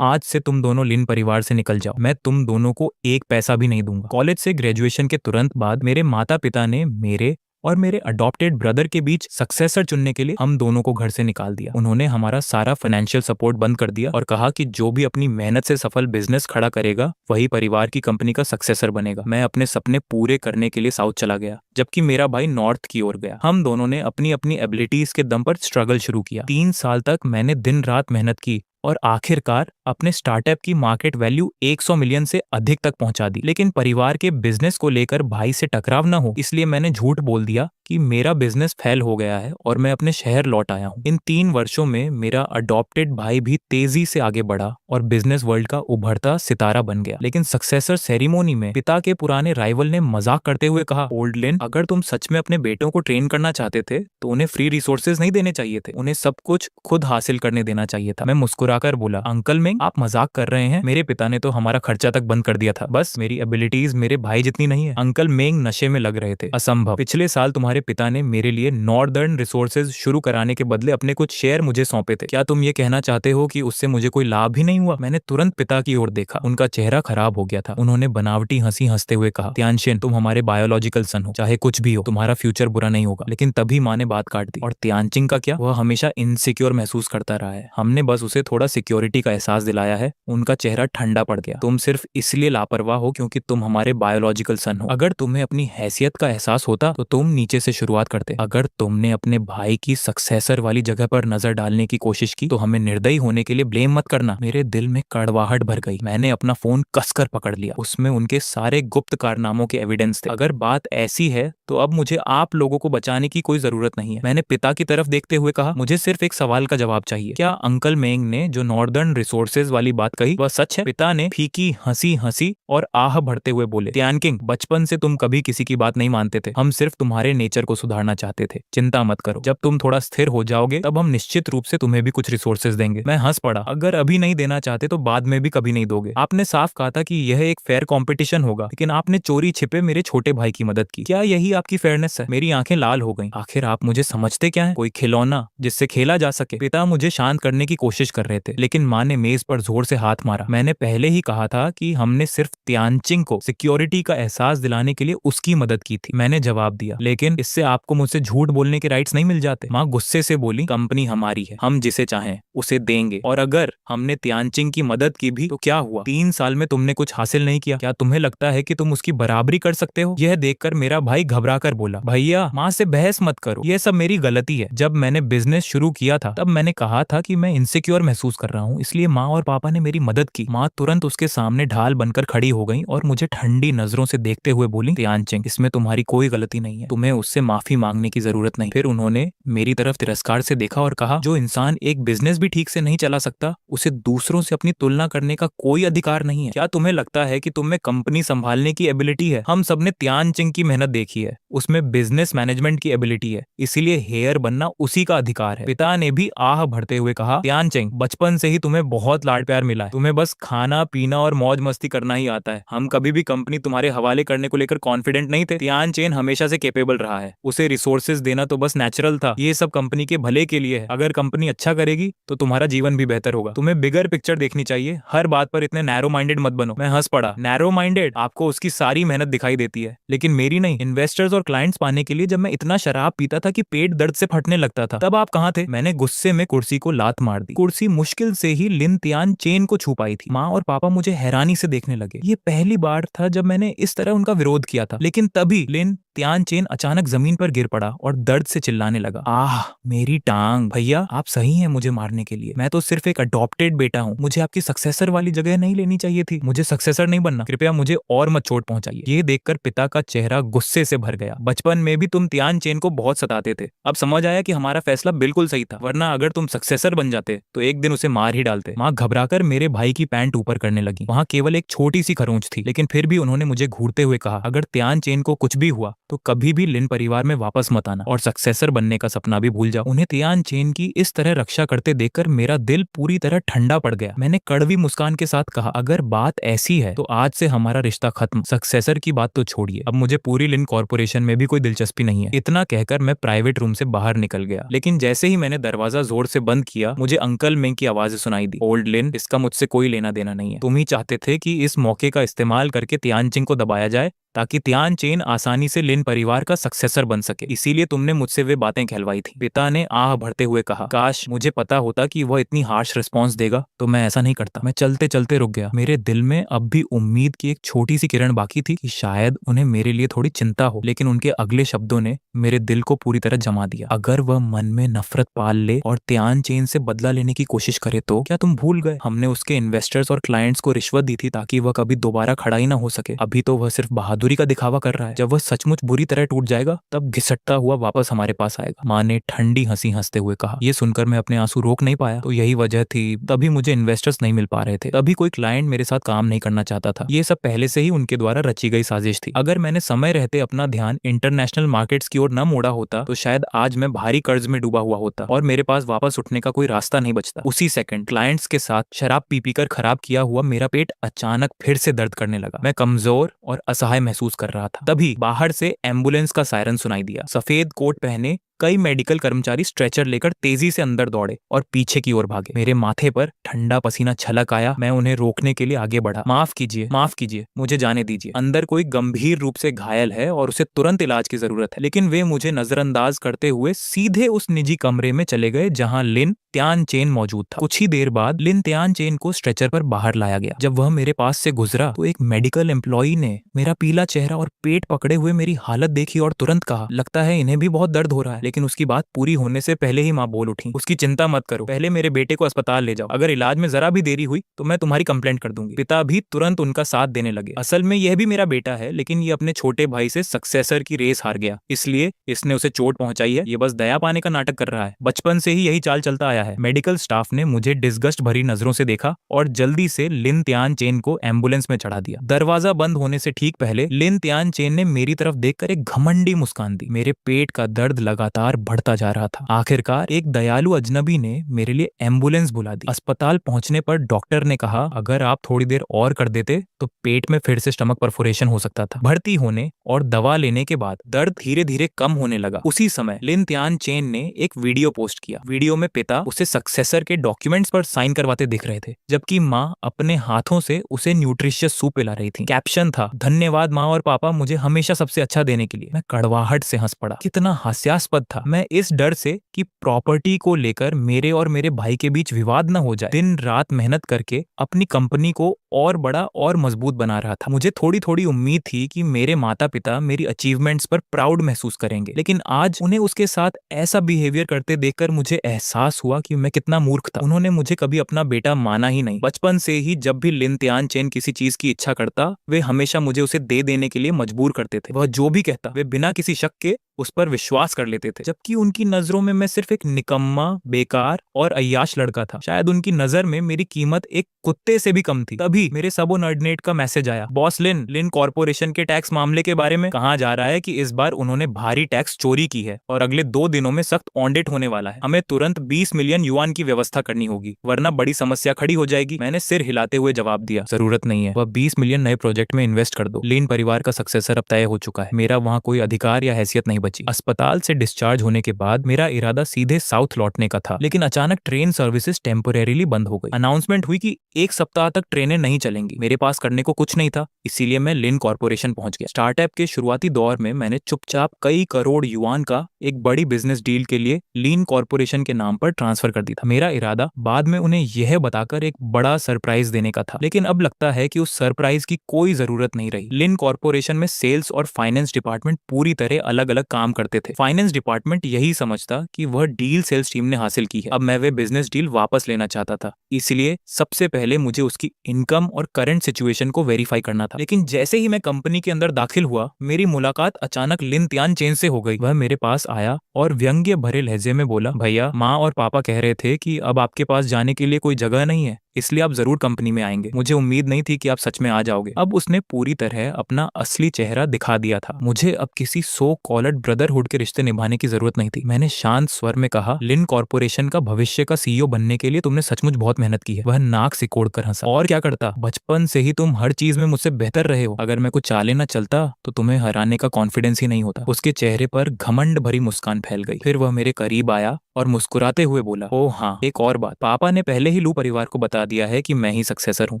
आज से तुम दोनों लिन परिवार से निकल जाओ। मैं तुम दोनों को एक पैसा भी नहीं दूंगा। कॉलेज से ग्रेजुएशन के तुरंत बाद मेरे माता पिता ने मेरे और मेरे अडॉप्टेड ब्रदर के बीच सक्सेसर चुनने के लिए हम दोनों को घर से निकाल दिया। उन्होंने हमारा सारा फाइनेंशियल सपोर्ट बंद कर दिया और कहा कि जो भी अपनी मेहनत से सफल बिजनेस खड़ा करेगा वही परिवार की कंपनी का सक्सेसर बनेगा। मैं अपने सपने पूरे करने के लिए साउथ चला गया, जबकि मेरा भाई नॉर्थ की ओर गया। हम दोनों ने अपनी अपनी एबिलिटीज के दम पर स्ट्रगल शुरू किया। 3 साल तक मैंने दिन रात मेहनत की और आखिरकार अपने स्टार्टअप की मार्केट वैल्यू 100 मिलियन से अधिक तक पहुंचा दी। लेकिन परिवार के बिजनेस को लेकर भाई से टकराव न हो, इसलिए मैंने झूठ बोल दिया कि मेरा बिजनेस फेल हो गया है और मैं अपने शहर लौट आया हूँ। इन 3 वर्षों में मेरा अडॉप्टेड भाई भी तेजी से आगे बढ़ा और बिजनेस वर्ल्ड का उभरता सितारा बन गया। लेकिन सक्सेसर सेरेमोनी में पिता के पुराने राइवल ने मजाक करते हुए कहा, ओल्ड लिन, अगर तुम सच में अपने बेटों को ट्रेन करना चाहते थे तो उन्हें फ्री रिसोर्सेज नहीं देने चाहिए थे, उन्हें सब कुछ खुद हासिल करने देना चाहिए था। मैं मुस्कुराकर बोला, अंकल मिंग, आप मजाक कर रहे हैं। मेरे पिता ने तो हमारा खर्चा तक बंद कर दिया था। बस मेरी एबिलिटीज मेरे भाई जितनी नहीं है। अंकल मिंग नशे में लग रहे थे। असंभव। पिछले साल तुम्हारे पिता ने मेरे लिए नॉर्दर्न रिसोर्सेज शुरू कराने के बदले अपने कुछ शेयर मुझे सौंपे थे। क्या तुम ये कहना चाहते हो कि उससे मुझे कोई लाभ ही नहीं हुआ? मैंने तुरंत पिता की ओर देखा। उनका चेहरा खराब हो गया था। उन्होंने बनावटी हंसी हंसते हुए कहा, त्यानशेन, तुम हमारे बायोलॉजिकल सन हो, चाहे कुछ भी हो, तुम्हारा फ्यूचर बुरा नहीं होगा। लेकिन तभी माँ ने बात काट दी। और त्यानचिंग का क्या? वह हमेशा इनसिक्योर महसूस करता रहा है। हमने बस उसे थोड़ा सिक्योरिटी का एहसास दिलाया है। उनका चेहरा ठंडा पड़ गया। तुम सिर्फ इसलिए लापरवाह हो क्योंकि तुम हमारे बायोलॉजिकल सन हो। अगर तुम्हें अपनी हैसियत का एहसास होता तो तुम नीचे से शुरुआत करते। अगर तुमने अपने भाई की सक्सेसर वाली जगह पर नजर डालने की कोशिश की तो हमें निर्दयी होने के लिए ब्लेम मत करना। मेरे दिल में कड़वाहट भर गई। मैंने अपना फोन कसकर पकड़ लिया। उसमें उनके सारे गुप्त कारनामों के एविडेंस थे। अगर बात ऐसी है तो अब मुझे आप लोगों को बचाने की कोई जरूरत नहीं है। मैंने पिता की तरफ देखते हुए कहा, मुझे सिर्फ एक सवाल का जवाब चाहिए। क्या अंकल मेंग ने जो नॉर्दर्न रिसोर्सेज वाली बात कही वह सच है? पिता ने फीकी हंसी हंसी और आह भरते हुए बोले, त्यानकिंग, बचपन से तुम कभी किसी की बात नहीं मानते थे। हम सिर्फ तुम्हारे नेचर को सुधारना चाहते थे। चिंता मत करो, जब तुम थोड़ा स्थिर हो जाओगे तब हम निश्चित रूप से तुम्हें भी कुछ रिसोर्सेज देंगे। मैं हंस पड़ा। अगर अभी नहीं देना चाहते तो बाद में भी कभी नहीं दोगे। आपने साफ कहा था कि यह एक फेयर कंपटीशन होगा, लेकिन आपने चोरी छिपे मेरे छोटे भाई की मदद की। क्या यही आपकी फेयरनेस है? मेरी आंखें लाल हो गईं। आखिर आप मुझे समझते क्या हैं? कोई खिलौना जिससे खेला जा सके? पिता मुझे शांत करने की कोशिश कर रहे थे, लेकिन माँ ने मेज पर जोर से हाथ मारा। मैंने पहले ही कहा था कि हमने सिर्फ त्यानचिंग को सिक्योरिटी का एहसास दिलाने के लिए उसकी मदद की थी। मैंने जवाब दिया, लेकिन इससे आपको मुझसे झूठ बोलने के राइट्स नहीं मिल जाते। माँ गुस्से से बोली, कंपनी हमारी है, हम जिसे चाहें उसे देंगे। और अगर हमने त्यानचिंग की मदद की भी तो क्या हुआ? 3 साल में तुमने कुछ हासिल नहीं किया। क्या तुम्हें लगता है कि तुम उसकी बराबरी कर सकते हो? यह देखकर मेरा भाई घबरा कर बोला, भैया, माँ से बहस मत करो, यह सब मेरी गलती है। जब मैंने बिजनेस शुरू किया था तब मैंने कहा था कि मैं इनसिक्योर महसूस कर रहा हूँ, इसलिए माँ और पापा ने मेरी मदद की। माँ तुरंत उसके सामने ढाल बनकर खड़ी हो गई और मुझे ठंडी नजरों से देखते हुए बोली, त्यानचिंग, इसमें तुम्हारी कोई गलती नहीं है, तुम्हें उससे माफी मांगने की जरूरत नहीं। फिर उन्होंने मेरी तरफ तिरस्कार से देखा और कहा, जो इंसान एक बिजनेस भी ठीक से नहीं चला सकता उसे दूसरों से अपनी तुलना करने का कोई अधिकार नहीं है। क्या तुम्हें लगता है कि तुम में कंपनी संभालने की एबिलिटी है? हम सबने त्यानचिंग की मेहनत देखी है, उसमें बिजनेस मैनेजमेंट की एबिलिटी है, इसीलिए हेयर बनना उसी का अधिकार है। पिता ने भी आह भरते हुए कहा, त्यानचिंग, बचपन से ही तुम्हें बहुत लाड प्यार मिला है, तुम्हें बस खाना पीना और मौज मस्ती करना ही आता है। हम कभी भी कंपनी तुम्हारे हवाले करने को लेकर कॉन्फिडेंट नहीं थे। त्यानचेन हमेशा से कैपेबल रहा है, उसे रिसोर्सेज देना तो बस नेचुरल था। ये सब कंपनी के भले के लिए है। अगर कंपनी अच्छा करेगी तो तुम्हारा जीवन भी बेहतर होगा। तुम्हें बिगर पिक्चर देखनी चाहिए, हर बात पर इतने नैरो माइंडेड मत बनो। मैं हंस पड़ा। Narrow minded? आपको उसकी सारी मेहनत दिखाई देती है, लेकिन मेरी नहीं। इन्वेस्टर्स और क्लाइंट्स पाने के लिए जब मैं इतना शराब पीता था कि पेट दर्द से फटने लगता था, तब आप कहाँ थे? मैंने गुस्से में कुर्सी को लात मार दी। कुर्सी मुश्किल से ही लिन त्यानचेन को छू पाई थी। माँ और पापा मुझे हैरानी से देखने लगे। ये पहली बार था जब मैंने इस तरह उनका विरोध किया था। लेकिन तभी लिन त्यानचेन अचानक जमीन पर गिर पड़ा और दर्द से चिल्लाने लगा, आह, मेरी टांग। भैया, आप सही हैं मुझे मारने के लिए। मैं तो सिर्फ एक अडॉप्टेड बेटा हूँ, मुझे आपकी सक्सेसर वाली जगह नहीं लेनी चाहिए थी। मुझे सक्सेसर नहीं बनना, कृपया मुझे और मत चोट पहुंचाइए। ये देखकर पिता का चेहरा गुस्से से भर गया। बचपन में भी तुम त्यानचेन को बहुत सताते थे, अब समझ आया कि हमारा फैसला बिल्कुल सही था, वरना अगर तुम सक्सेसर बन जाते तो एक दिन उसे मार ही डालते। माँ घबराकर मेरे भाई की पैंट ऊपर करने लगी। वहाँ केवल एक छोटी सी खरोंच थी, लेकिन फिर भी उन्होंने मुझे घूरते हुए कहा, अगर त्यानचेन को कुछ भी हुआ तो कभी भी लिन परिवार में वापस मत आना और सक्सेसर बनने का सपना भी भूल जाओ। उन्हें तियान चेन की इस तरह रक्षा करते देखकर मेरा दिल पूरी तरह ठंडा पड़ गया। मैंने कड़वी मुस्कान के साथ कहा, अगर बात ऐसी है तो आज से हमारा रिश्ता खत्म। सक्सेसर की बात तो छोड़िए, अब मुझे पूरी लिन कॉर्पोरेशन में भी कोई दिलचस्पी नहीं है। इतना कहकर मैं प्राइवेट रूम से बाहर निकल गया, लेकिन जैसे ही मैंने दरवाजा जोर से बंद किया, मुझे अंकल मिंग की आवाज सुनाई दी। ओल्ड लिन, इसका मुझसे कोई लेना देना नहीं है। तुम ही चाहते थे कि इस मौके का इस्तेमाल करके तियानचिंग को दबाया जाए ताकि तियान चेन आसानी से लिन परिवार का सक्सेसर बन सके, इसीलिए तुमने मुझसे वे बातें कहलवाई थी। पिता ने आह भरते हुए कहा, काश मुझे पता होता कि वह इतनी हार्श रिस्पॉन्स देगा तो मैं ऐसा नहीं करता। मैं चलते चलते रुक गया। मेरे दिल में अब भी उम्मीद की एक छोटी सी किरण बाकी थी कि शायद उन्हें मेरे लिए थोड़ी चिंता हो, लेकिन उनके अगले शब्दों ने मेरे दिल को पूरी तरह जमा दिया। अगर वह मन में नफरत पाल ले और तियान चेन से बदला लेने की कोशिश करे तो क्या तुम भूल गए हमने उसके इन्वेस्टर्स और क्लाइंट्स को रिश्वत दी थी ताकि वह कभी दोबारा खड़ा ही ना हो सके। अभी तो वह सिर्फ बहादुरी का दिखावा कर रहा है। जब वह सचमुच बुरी तरह टूट जाएगा तब घिसटता हुआ वापस हमारे पास आएगा। माँ ने ठंडी हंसी हंसते हुए कहा। ये सुनकर मैं अपने आंसू रोक नहीं पाया। तो यही वजह थी, तभी मुझे इन्वेस्टर्स नहीं मिल पा रहे थे, तभी कोई क्लाइंट मेरे साथ काम नहीं करना चाहता था। ये सब पहले से ही उनके द्वारा रची गई साजिश थी। अगर मैंने समय रहते अपना ध्यान इंटरनेशनल मार्केट्स की ओर न मोड़ा होता तो शायद आज मैं भारी कर्ज में डूबा हुआ होता और मेरे पास वापस उठने का कोई रास्ता नहीं बचता। उसी सेकंड क्लाइंट्स के साथ शराब पी पी कर खराब किया हुआ मेरा पेट अचानक फिर से दर्द करने लगा। मैं कमजोर और असहाय महसूस कर रहा था। तभी बाहर से एम्बुलेंस का सायरन सुनाई दिया। सफेद कोट पहने कई मेडिकल कर्मचारी स्ट्रेचर लेकर तेजी से अंदर दौड़े और पीछे की ओर भागे। मेरे माथे पर ठंडा पसीना छलक आया। मैं उन्हें रोकने के लिए आगे बढ़ा। माफ कीजिए, मुझे जाने दीजिए। अंदर कोई गंभीर रूप से घायल है और उसे तुरंत इलाज की जरूरत है। लेकिन वे मुझे नजरअंदाज करते हुए सीधे उस निजी कमरे में चले गए जहां लिन तियान चेन मौजूद था। कुछ ही देर बाद लिन तियान चेन को स्ट्रेचर पर बाहर लाया गया। जब वह मेरे पास से गुजरा तो एक मेडिकल एम्प्लॉई ने मेरा पीला चेहरा और पेट पकड़े हुए मेरी हालत देखी और तुरंत कहा, लगता है इन्हें भी बहुत दर्द हो रहा है। लेकिन उसकी बात पूरी होने से पहले ही माँ बोल उठी, उसकी चिंता मत करो, पहले मेरे बेटे को अस्पताल ले जाओ। अगर इलाज में जरा भी देरी हुई तो मैं तुम्हारी कंप्लेंट कर दूंगी। पिता भी तुरंत उनका साथ देने लगे। असल में यह भी मेरा बेटा है, लेकिन ये अपने छोटे भाई से सक्सेसर की रेस हार गया, इसलिए इसने उसे चोट पहुंचाई है। ये बस दया पाने का नाटक कर रहा है। बचपन से ही यही चाल चलता आया है। मेडिकल स्टाफ ने मुझे डिस्गस्ट भरी नजरों से देखा और जल्दी से लिन तियान चेन को एम्बुलेंस में चढ़ा दिया। दरवाजा बंद होने से ठीक पहले लिन तियान चेन ने मेरी तरफ देखकर एक घमंडी मुस्कान दी। मेरे पेट का दर्द लगातार बढ़ता जा रहा था। आखिरकार एक दयालु अजनबी ने मेरे लिए एम्बुलेंस बुला दी। अस्पताल पहुंचने पर डॉक्टर ने कहा, अगर आप थोड़ी देर और कर देते तो पेट में फिर से स्टमक परफोरेशन हो सकता था। भर्ती होने और दवा लेने के बाद दर्द धीरे धीरे कम होने लगा। उसी समय लिन तियान चेन ने एक वीडियो पोस्ट किया। वीडियो में पिता उसे सक्सेसर के डॉक्यूमेंट्स पर साइन करवाते दिख रहे थे, जबकि माँ अपने हाथों से उसे न्यूट्रिशियस सूप पिला रही थी। कैप्शन था, धन्यवाद माँ और पापा मुझे हमेशा सबसे अच्छा देने के लिए। मैं कड़वाहट से हंस पड़ा। कितना हास्यास्पद था। मैं इस डर से कि प्रॉपर्टी को लेकर मेरे और मेरे भाई के बीच विवाद न हो जाए दिन रात मेहनत करके अपनी कंपनी को और बड़ा और मजबूत बना रहा था। मुझे थोड़ी थोड़ी उम्मीद थी कि मेरे माता पिता मेरी अचीवमेंट्स पर प्राउड महसूस करेंगे, लेकिन आज उन्हें उसके साथ ऐसा बिहेवियर करते देखकर मुझे एहसास हुआ कि मैं कितना मूर्ख था। उन्होंने मुझे कभी अपना बेटा माना ही नहीं। बचपन से ही जब भी लिन तियान चेन किसी चीज की इच्छा करता, वे हमेशा मुझे उसे दे देने के लिए मजबूर करते थे। वह जो भी कहता वे बिना किसी शक के उस पर विश्वास कर लेते थे, जबकि उनकी नजरों में मैं सिर्फ एक निकम्मा, बेकार और अय्याश लड़का था। शायद उनकी नजर में मेरी कीमत एक कुत्ते से भी कम थी। तभी मेरे सबोर्डिनेट का मैसेज आया, बॉस लिन कॉर्पोरेशन के टैक्स मामले के बारे में कहा जा रहा है कि इस बार उन्होंने भारी टैक्स चोरी की है और अगले 2 दिनों में सख्त ऑडिट होने वाला है। हमें तुरंत 20 मिलियन युआन की व्यवस्था करनी होगी, वरना बड़ी समस्या खड़ी हो जाएगी। मैंने सिर हिलाते हुए जवाब दिया, जरूरत नहीं है, वह 20 मिलियन नए प्रोजेक्ट में इन्वेस्ट कर दो। लिन परिवार का सक्सेसर अब तय हो चुका है। मेरा वहाँ कोई अधिकार या हैसियत नहीं बची। अस्पताल से डिस्चार्ज होने के बाद मेरा इरादा सीधे साउथ लौटने का था, लेकिन अचानक ट्रेन सर्विसेज टेम्पोरेरीली बंद हो गई। अनाउंसमेंट हुई कि 1 सप्ताह तक ट्रेनें नहीं चलेंगी। मेरे पास करने को कुछ नहीं था, इसीलिए मैं लिन कॉर्पोरेशन पहुंच गया। स्टार्टअप के शुरुआती दौर में मैंने चुपचाप कई करोड़ युआन का एक बड़ी बिजनेस डील के लिए लिन कॉर्पोरेशन के नाम पर ट्रांसफर कर दी था। मेरा इरादा बाद में उन्हें यह बताकर एक बड़ा सरप्राइज देने का था, लेकिन अब लगता है कि उस सरप्राइज की कोई जरूरत नहीं रही। लिन कॉर्पोरेशन में सेल्स और फाइनेंस डिपार्टमेंट पूरी तरह अलग अलग काम करते थे। फाइनेंस डिपार्टमेंट यही समझता कि वह डील सेल्स टीम ने हासिल की है। अब मैं वे बिजनेस डील वापस लेना चाहता था, इसलिए सबसे पहले मुझे उसकी इनकम और करंट सिचुएशन को वेरीफाई करना था। लेकिन जैसे ही मैं कंपनी के अंदर दाखिल हुआ, मेरी मुलाकात अचानक लिन तियान चेन से हो गई। वह मेरे पास आया और व्यंग्य भरे लहजे में बोला, भैया माँ और पापा कह रहे थे कि अब आपके पास जाने के लिए कोई जगह नहीं है, इसलिए आप जरूर कंपनी में आएंगे। मुझे उम्मीद नहीं थी कि आप सच में आ जाओगे। अब उसने पूरी तरह अपना असली चेहरा दिखा दिया था। मुझे अब किसी सो कॉल्ड ब्रदरहुड के रिश्ते निभाने की जरूरत नहीं थी। मैंने शांत स्वर में कहा, लिन कॉर्पोरेशन का भविष्य का सीईओ बनने के लिए तुमने सचमुच बहुत मेहनत की है। वह नाक सिकोड़ कर हंसा। और क्या करता, बचपन से ही तुम हर चीज में मुझसे बेहतर रहे हो। अगर मैं कुछ चाले न चलता तो तुम्हें हराने का कॉन्फिडेंस ही नहीं होता। उसके चेहरे पर घमंड भरी मुस्कान फैल गई। फिर वह मेरे करीब आया और मुस्कुराते हुए बोला, ओह हाँ, एक और बात, पापा ने पहले ही लू परिवार को बता दिया है कि मैं ही सक्सेसर हूँ।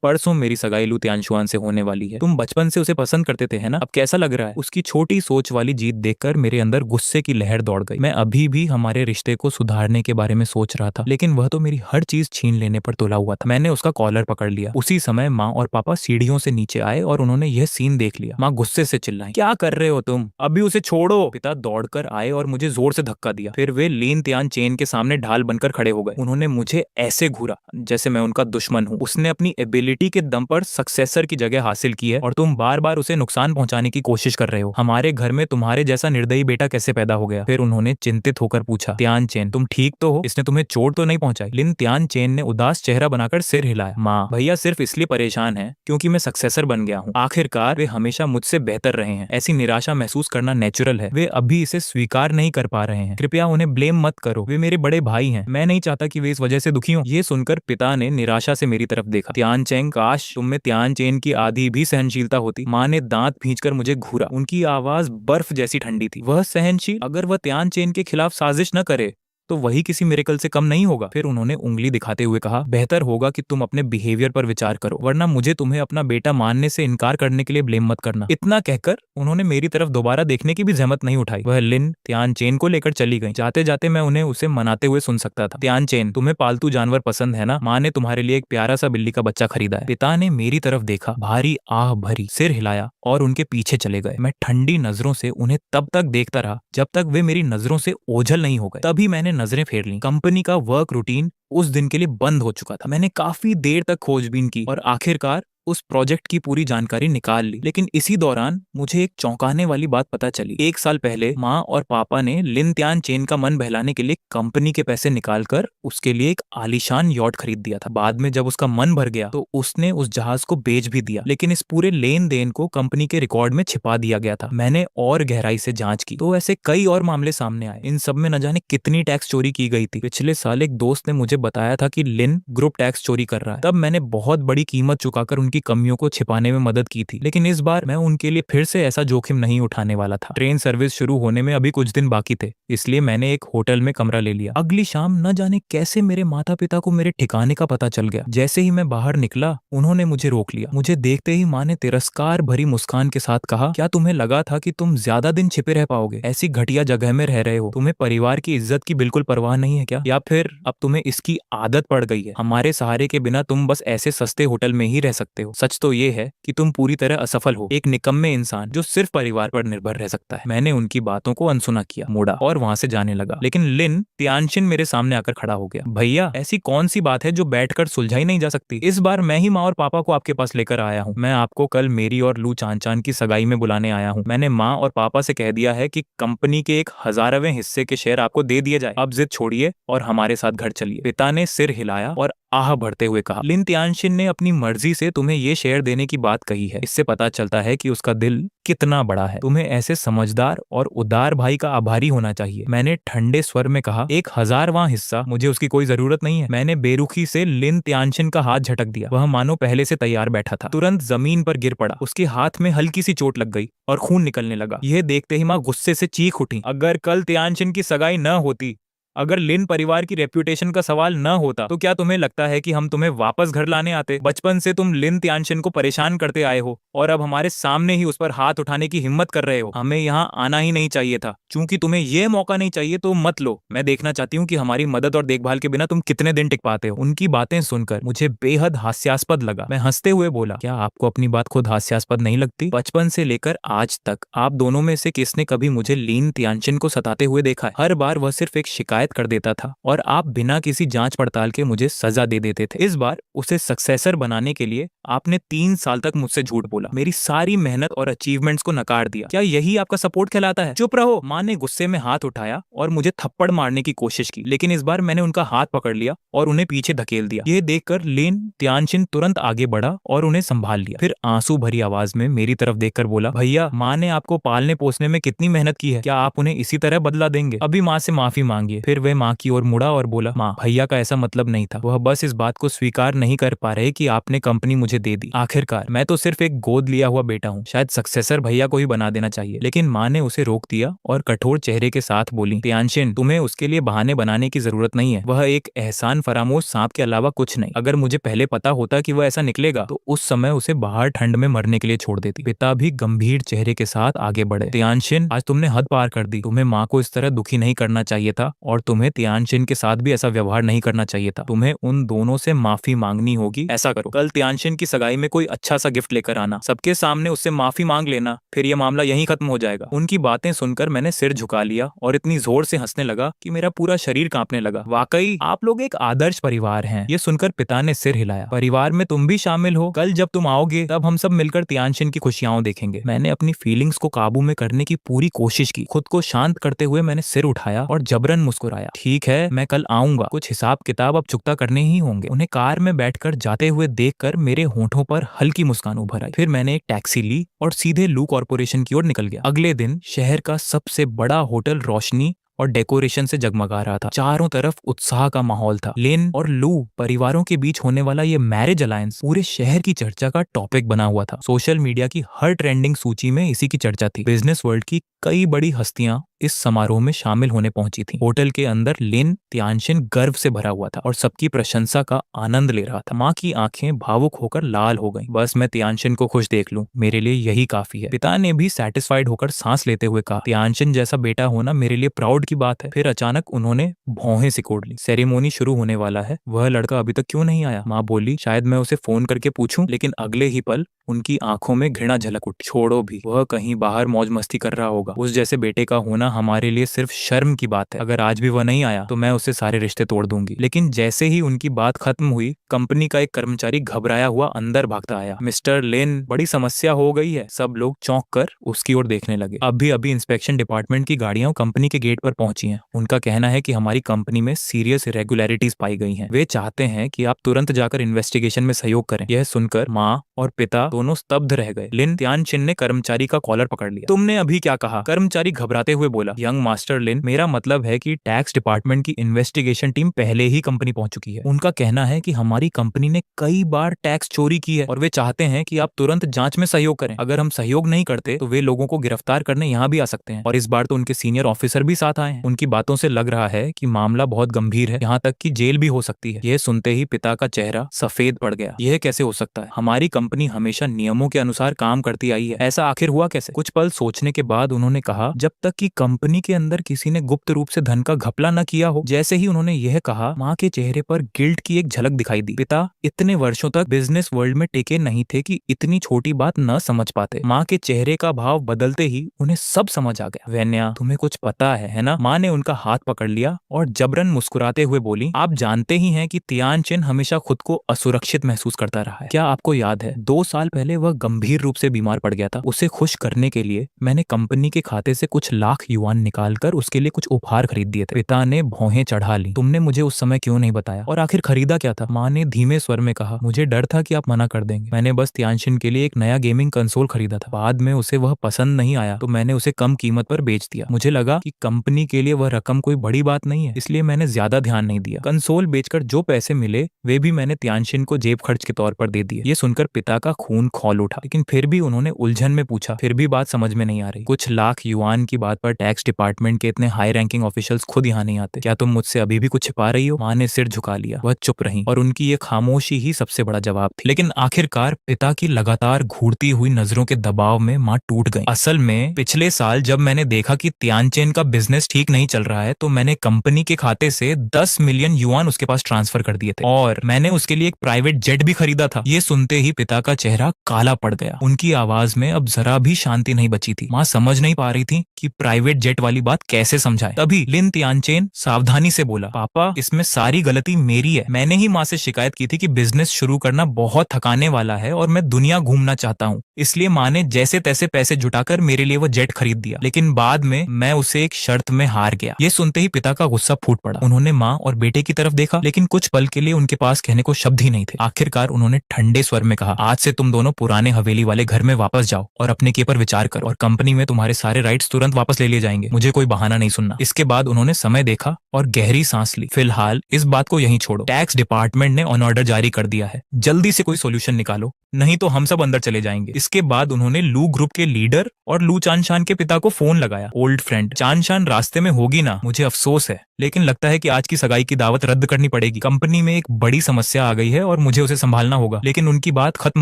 परसों मेरी सगाई लू त्यांशुआन से होने वाली है। तुम बचपन से उसे पसंद करते थे, है ना? अब कैसा लग रहा है? उसकी छोटी सोच वाली जीत देखकर मेरे अंदर गुस्से की लहर दौड़ गई। मैं अभी भी हमारे रिश्ते को सुधारने के बारे में सोच रहा था, लेकिन वह तो मेरी हर चीज छीन लेने पर तुला हुआ था। मैंने उसका कॉलर पकड़ लिया। उसी समय माँ और पापा सीढ़ियों से नीचे आए और उन्होंने यह सीन देख लिया। माँ गुस्से से चिल्लाई, क्या कर रहे हो तुम? अभी उसे छोड़ो। पिता दौड़कर आए और मुझे जोर से धक्का दिया। फिर वे लीन त्यान चेन के सामने ढाल बनकर खड़े हो गए। उन्होंने मुझे ऐसे घूरा जैसे मैं उनका दुश्मन हूँ। उसने अपनी एबिलिटी के दम पर सक्सेसर की जगह हासिल की है और तुम बार बार उसे नुकसान पहुंचाने की कोशिश कर रहे हो। हमारे घर में तुम्हारे जैसा निर्दयी बेटा कैसे पैदा हो गया? फिर उन्होंने चिंतित होकर पूछा, त्यान चेन, तुम ठीक तो हो? इसने तुम्हें चोट तो नहीं पहुंचाई? लिन त्यान चेन ने उदास चेहरा बनाकर सिर हिलाया। माँ, भैया सिर्फ इसलिए परेशान है क्योंकि मैं सक्सेसर बन गया हूँ। आखिरकार वे हमेशा मुझसे बेहतर रहे हैं। ऐसी निराशा महसूस करना नेचुरल है। वे अभी इसे स्वीकार नहीं कर पा रहे हैं। कृपया उन्हें ब्लेम मत करो। वे मेरे बड़े भाई हैं। मैं नहीं चाहता कि वे इस वजह से दुखी हों। ये सुनकर पिता ने निराशा से मेरी तरफ देखा। त्यान चेंग, काश तुम में त्यान चेन की आधी भी सहनशीलता होती। माँ ने दांत भींचकर मुझे घूरा। उनकी आवाज बर्फ जैसी ठंडी थी। वह सहनशील? अगर वह त्यान चेन के खिलाफ साजिश न करे तो वही किसी मिरेकल से कम नहीं होगा। फिर उन्होंने उंगली दिखाते हुए कहा, बेहतर होगा कि तुम अपने बिहेवियर पर विचार करो, वरना मुझे तुम्हें अपना बेटा मानने से इनकार करने के लिए ब्लेम मत करना। इतना कहकर उन्होंने मेरी तरफ दोबारा देखने की भी जहमत नहीं उठाई। वह लिन त्यान चेन को लेकर चली गई। जाते जाते मैं उन्हें उसे मनाते हुए सुन सकता था। त्यान चेन, तुम्हें पालतू जानवर पसंद है ना? माँ ने तुम्हारे लिए एक प्यारा सा बिल्ली का बच्चा खरीदा है। पिता ने मेरी तरफ देखा, भारी आह भरी, सिर हिलाया और उनके पीछे चले गए। मैं ठंडी नजरों से उन्हें तब तक देखता रहा जब तक वे मेरी नजरों से ओझल नहीं हो गए। तभी मैंने नजरें फेर ली। कंपनी का वर्क रूटीन उस दिन के लिए बंद हो चुका था। मैंने काफी देर तक खोजबीन की और आखिरकार उस प्रोजेक्ट की पूरी जानकारी निकाल ली। लेकिन इसी दौरान मुझे एक चौंकाने वाली बात पता चली। 1 साल पहले माँ और पापा ने लिन त्यान चेन का मन बहलाने के लिए कंपनी के पैसे निकालकर उसके लिए एक आलीशान यॉट खरीद दिया था। बाद में जब उसका मन भर गया तो उसने उस जहाज को बेच भी दिया, लेकिन इस पूरे लेन देन को कंपनी के रिकॉर्ड में छिपा दिया गया था। मैंने और गहराई से जांच की तो ऐसे कई और मामले सामने आए। इन सब में न जाने कितनी टैक्स चोरी की गई थी। पिछले साल एक दोस्त ने मुझे बताया था कि लिन ग्रुप टैक्स चोरी कर रहा है। तब मैंने बहुत बड़ी कीमत चुकाकर उनकी कमियों को छिपाने में मदद की थी, लेकिन इस बार मैं उनके लिए फिर से ऐसा जोखिम नहीं उठाने वाला था। ट्रेन सर्विस शुरू होने में अभी कुछ दिन बाकी थे, इसलिए मैंने एक होटल में कमरा ले लिया। अगली शाम न जाने कैसे मेरे माता पिता को मेरे ठिकाने का पता चल गया। जैसे ही मैं बाहर निकला उन्होंने मुझे रोक लिया। मुझे देखते ही माँ ने तिरस्कार भरी मुस्कान के साथ कहा, क्या तुम्हें लगा था कि तुम ज्यादा दिन छिपे रह पाओगे? ऐसी घटिया जगह में रह रहे हो, तुम्हें परिवार की इज्जत की बिल्कुल परवाह नहीं है क्या? या फिर अब तुम्हें इसकी आदत पड़ गई है? हमारे सहारे के बिना तुम बस ऐसे सस्ते होटल में ही रह सकते हो। सच तो ये है कि तुम पूरी तरह असफल हो, एक निकम्मे इंसान जो सिर्फ परिवार पर निर्भर रह सकता है। मैंने उनकी बातों को अनसुना किया, मुड़ा और वहां से जाने लगा। लेकिन लिन त्यानशिन मेरे सामने आकर खड़ा हो गया। भैया, ऐसी कौन सी बात है जो बैठकर सुलझाई नहीं जा सकती? इस बार मैं ही माँ और पापा को आपके पास लेकर आया हूँ। मैं आपको कल मेरी और लू चांचान की सगाई में बुलाने आया हूँ। मैंने माँ और पापा से कह दिया है कि कंपनी के 1,000वें हिस्से के शेयर आपको दे दिए जाए। अब जिद छोड़िए और हमारे साथ घर चलिए। पिता ने सिर हिलाया और आह भरते हुए कहा, लिन त्यानशिन ने अपनी मर्जी से तुम्हें ये शेयर देने की बात कही है। इससे पता चलता है कि उसका दिल कितना बड़ा है। तुम्हें ऐसे समझदार और उदार भाई का आभारी होना चाहिए। मैंने ठंडे स्वर में कहा, 1,000वां हिस्सा मुझे उसकी कोई जरूरत नहीं है। मैंने बेरुखी से लिन त्यानशिन का हाथ झटक दिया। वह मानो पहले से तैयार बैठा था। तुरंत जमीन पर गिर पड़ा। उसके हाथ में हल्की सी चोट लग गई और खून निकलने लगा। यह देखते ही माँ गुस्से से चीख उठी, अगर कल त्यानशिन की सगाई न होती, अगर लिन परिवार की रेप्यूटेशन का सवाल न होता, तो क्या तुम्हें लगता है कि हम तुम्हें वापस घर लाने आते? बचपन से तुम लिन त्यानशिन को परेशान करते आए हो और अब हमारे सामने ही उस पर हाथ उठाने की हिम्मत कर रहे हो। हमें यहाँ आना ही नहीं चाहिए था। चूंकि तुम्हें ये मौका नहीं चाहिए तो मत लो। मैं देखना चाहती हूँ कि हमारी मदद और देखभाल के बिना तुम कितने दिन टिक पाते हो। उनकी बातें सुनकर मुझे बेहद हास्यास्पद लगा। मैं हंसते हुए बोला, क्या आपको अपनी बात खुद हास्यास्पद नहीं लगती? बचपन से लेकर आज तक आप दोनों में से किसने कभी मुझे लिन त्यानशिन को सताते हुए देखा है? हर बार वह सिर्फ एक शिकायत शिकायत कर देता था और आप बिना किसी जांच पड़ताल के मुझे सजा दे देते थे। इस बार उसे सक्सेसर बनाने के लिए आपने 3 साल तक मुझसे झूठ बोला, मेरी सारी मेहनत और अचीवमेंट्स को नकार दिया। क्या यही आपका सपोर्ट कहलाता है? चुप रहो। माँ ने गुस्से में हाथ उठाया और मुझे थप्पड़ मारने की कोशिश की, लेकिन इस बार मैंने उनका हाथ पकड़ लिया और उन्हें पीछे धकेल दिया। यह देखकर लिन तियानशिन तुरंत आगे बढ़ा और उन्हें संभाल लिया। फिर आंसू भरी आवाज में मेरी तरफ देखकर बोला, भैया, माँ ने आपको पालने पोसने में कितनी मेहनत की है, क्या आप उन्हें इसी तरह बदला देंगे? अभी माँ से माफी मांगिए। फिर वह माँ की ओर मुड़ा और बोला, माँ, भैया का ऐसा मतलब नहीं था, वह बस इस बात को स्वीकार नहीं कर पा रहे कि आपने कंपनी मुझे दे दी। आखिरकार मैं तो सिर्फ एक गोद लिया हुआ बेटा हूँ, शायद सक्सेसर भैया को ही बना देना चाहिए। लेकिन माँ ने उसे रोक दिया और कठोर चेहरे के साथ बोली, तियानशिन, तुम्हें उसके लिए बहाने बनाने की जरूरत नहीं है। वह एक एहसान फरामोश सांप के अलावा कुछ नहीं। अगर मुझे पहले पता होता कि वह ऐसा निकलेगा तो उस समय उसे बाहर ठंड में मरने के लिए छोड़ देती। पिता भी गंभीर चेहरे के साथ आगे बढ़े, तियानशिन, आज तुमने हद पार कर दी। तुम्हें माँ को इस तरह दुखी नहीं करना चाहिए था और तुम्हें तियानशिन के साथ भी ऐसा व्यवहार नहीं करना चाहिए था। तुम्हें उन दोनों से माफी मांगनी होगी। ऐसा करो, कल तियानशिन की सगाई में कोई अच्छा सा गिफ्ट लेकर आना, सबके सामने उससे माफी मांग लेना, फिर यह मामला यहीं खत्म हो जाएगा। उनकी बातें सुनकर मैंने सिर झुका लिया और इतनी जोर से हंसने लगा कि मेरा पूरा शरीर कांपने लगा। वाकई आप लोग एक आदर्श परिवार हैं। ये सुनकर पिता ने सिर हिलाया। परिवार में तुम भी शामिल हो। कल जब तुम आओगे तब हम सब मिलकर तियानशिन की खुशियां देखेंगे। मैंने अपनी फीलिंग्स को काबू में करने की पूरी कोशिश की। खुद को शांत करते हुए मैंने सिर उठाया और जबरन मुस्कुराया। ठीक है, मैं कल आऊंगा। कुछ हिसाब किताब अब चुकता करने ही होंगे। उन्हें कार में बैठकर जाते हुए देखकर मेरे होंठों पर हल्की मुस्कान उभर आई। फिर मैंने एक टैक्सी ली और सीधे लू कॉर्पोरेशन की ओर निकल गया। अगले दिन शहर का सबसे बड़ा होटल रोशनी और डेकोरेशन से जगमगा रहा था। चारों तरफ उत्साह का माहौल था। लिन और लू परिवारों के बीच होने वाला ये मैरिज अलायंस पूरे शहर की चर्चा का टॉपिक बना हुआ था। सोशल मीडिया की हर ट्रेंडिंग सूची में इसी की चर्चा थी। बिजनेस वर्ल्ड की कई बड़ी हस्तियां इस समारोह में शामिल होने पहुंची थी। होटल के अंदर लिन तियानशिन गर्व से भरा हुआ था और सबकी प्रशंसा का आनंद ले रहा था। माँ की आंखें भावुक होकर लाल हो गईं। बस मैं तियानशिन को खुश देख लूं, मेरे लिए यही काफी है। पिता ने भी सेटिस्फाइड होकर सांस लेते हुए कहा, तियानशिन जैसा बेटा होना मेरे लिए प्राउड की बात है। फिर अचानक उन्होंने भौहें सिकोड़ ली। सेरेमोनी शुरू होने वाला है, वह लड़का अभी तक क्यों नहीं आया? माँ बोली, शायद मैं उसे फोन करके पूछूं। लेकिन अगले ही पल उनकी आंखों में घृणा झलक उठी। छोड़ो भी, वह कहीं बाहर मौज मस्ती कर रहा होगा। उस जैसे बेटे का होना हमारे लिए सिर्फ शर्म की बात है। अगर आज भी वह नहीं आया तो मैं उससे सारे रिश्ते तोड़ दूंगी। लेकिन जैसे ही उनकी बात खत्म हुई, कंपनी का एक कर्मचारी घबराया हुआ अंदर भागता आया। मिस्टर लिन, बड़ी समस्या हो गई है। सब लोग चौंक कर उसकी ओर देखने लगे। अभी अभी इंस्पेक्शन डिपार्टमेंट की गाड़ियां कंपनी के गेट पर पहुंची हैं। उनका कहना है कि हमारी कंपनी में सीरियस इरेगुलरिटीज पाई गई हैं। वे चाहते हैं कि आप तुरंत जाकर इन्वेस्टिगेशन में सहयोग करें। यह सुनकर माँ और पिता दोनों स्तब्ध रह गए। लिन तियानशिन ने कर्मचारी का कॉलर पकड़ लिया। तुमने अभी क्या कहा? कर्मचारी घबराते हुए बोला, यंग मास्टर लिन, मेरा मतलब है कि टैक्स डिपार्टमेंट की इन्वेस्टिगेशन टीम पहले ही कंपनी पहुंच चुकी है। उनका कहना है कि हमारी कंपनी ने कई बार टैक्स चोरी की है और वे चाहते हैं कि आप तुरंत जांच में सहयोग करें। अगर हम सहयोग नहीं करते तो वे लोगों को गिरफ्तार करने यहाँ भी आ सकते हैं। और इस बार तो उनके सीनियर ऑफिसर भी साथ आए हैं। उनकी बातों से लग रहा है कि मामला बहुत गंभीर है, यहाँ तक कि जेल भी हो सकती है। यह सुनते ही पिता का चेहरा सफेद पड़ गया। यह कैसे हो सकता है? हमारी कंपनी हमेशा नियमों के अनुसार काम करती आई है, ऐसा आखिर हुआ कैसे? कुछ पल सोचने के बाद उन्होंने कहा, जब तक कि कंपनी के अंदर किसी ने गुप्त रूप से धन का घपला न किया हो। जैसे ही उन्होंने यह कहा, माँ के चेहरे पर गिल्ट की एक झलक दिखाई दी। पिता इतने वर्षों तक बिजनेस वर्ल्ड में टिके नहीं थे कि इतनी छोटी बात न समझ पाते। माँ के चेहरे का भाव बदलते ही उन्हें सब समझ आ गया। वैन्या, तुम्हें कुछ पता है ना? माँ ने उनका हाथ पकड़ लिया और जबरन मुस्कुराते हुए बोली, आप जानते ही हैं कि तियानशिन हमेशा खुद को असुरक्षित महसूस करता रहा है। क्या आपको याद है 2 साल पहले वह गंभीर रूप से बीमार पड़ गया था? उसे खुश करने के लिए मैंने कंपनी के खाते से कुछ लाख युआन निकालकर उसके लिए कुछ उपहार खरीद दिए थे। पिता ने भौहें चढ़ा ली। तुमने मुझे उस समय क्यों नहीं बताया? और आखिर खरीदा क्या था? माँ ने धीमे स्वर में कहा, मुझे डर था कि आप मना कर देंगे। मैंने बस तियानशिन के लिए एक नया गेमिंग कंसोल खरीदा था। बाद में उसे वह पसंद नहीं आया तो मैंने उसे कम कीमत पर बेच दिया। मुझे लगा कि कंपनी के लिए वह रकम कोई बड़ी बात नहीं है, इसलिए मैंने ज्यादा ध्यान नहीं दिया। कंसोल बेचकर जो पैसे मिले वे भी मैंने तियानशिन को जेब खर्च के तौर पर दे दिए। ये सुनकर पिता का खून खौल उठा, लेकिन फिर भी उन्होंने उलझन में पूछा, फिर भी बात समझ में नहीं आ रही। कुछ लाख युआन की बात पर टैक्स डिपार्टमेंट के इतने हाई रैंकिंग ऑफिशियल्स खुद यहाँ नहीं आते। क्या तुम मुझसे अभी भी कुछ छिपा रही हो? माँ ने सिर झुका लिया। वह चुप रही और उनकी ये खामोशी ही सबसे बड़ा जवाब थी। लेकिन आखिरकार पिता की लगातार घूरती हुई नजरों के दबाव में माँ टूट गई। असल में पिछले साल जब मैंने देखा कि तियानशिन का बिजनेस ठीक नहीं चल रहा है तो मैंने कंपनी के खाते से 10 मिलियन युआन उसके पास ट्रांसफर कर दिए थे और मैंने उसके लिए एक प्राइवेट जेट भी खरीदा था। ये सुनते ही पिता पिता का चेहरा काला पड़ गया। उनकी आवाज में अब जरा भी शांति नहीं बची थी। माँ समझ नहीं पा रही थी कि प्राइवेट जेट वाली बात कैसे समझाए। तभी लिन तियानचेन सावधानी से बोला, पापा इसमें सारी गलती मेरी है। मैंने ही माँ से शिकायत की थी कि बिजनेस शुरू करना बहुत थकाने वाला है और मैं दुनिया घूमना चाहता हूँ, इसलिए माँ ने जैसे तैसे पैसे जुटाकर मेरे लिए वो जेट खरीद दिया। लेकिन बाद में मैं उसे एक शर्त में हार गया। ये सुनते ही पिता का गुस्सा फूट पड़ा। उन्होंने माँ और बेटे की तरफ देखा, लेकिन कुछ पल के लिए उनके पास कहने को शब्द ही नहीं थे। आखिरकार उन्होंने ठंडे स्वर में कहा, आज से तुम दोनों पुराने हवेली वाले घर में वापस जाओ और अपने के पर विचार करो, और कंपनी में तुम्हारे सारे राइट्स तुरंत वापस ले लिए जाएंगे। मुझे कोई बहाना नहीं सुनना। इसके बाद उन्होंने समय देखा और गहरी सांस ली। फिलहाल इस बात को यहीं छोड़ो। टैक्स डिपार्टमेंट ने ऑन ऑर्डर जारी कर दिया है, जल्दी से कोई सोल्यूशन निकालो, नहीं तो हम सब अंदर चले जाएंगे। इसके बाद उन्होंने लू ग्रुप के लीडर और लू चानशान के पिता को फोन लगाया। ओल्ड फ्रेंड, चानशान रास्ते में होगी ना, मुझे अफसोस है, लेकिन लगता है कि आज की सगाई की दावत रद्द करनी पड़ेगी। कंपनी में एक बड़ी समस्या आ गई है और मुझे उसे संभालना होगा। लेकिन उनकी बात खत्म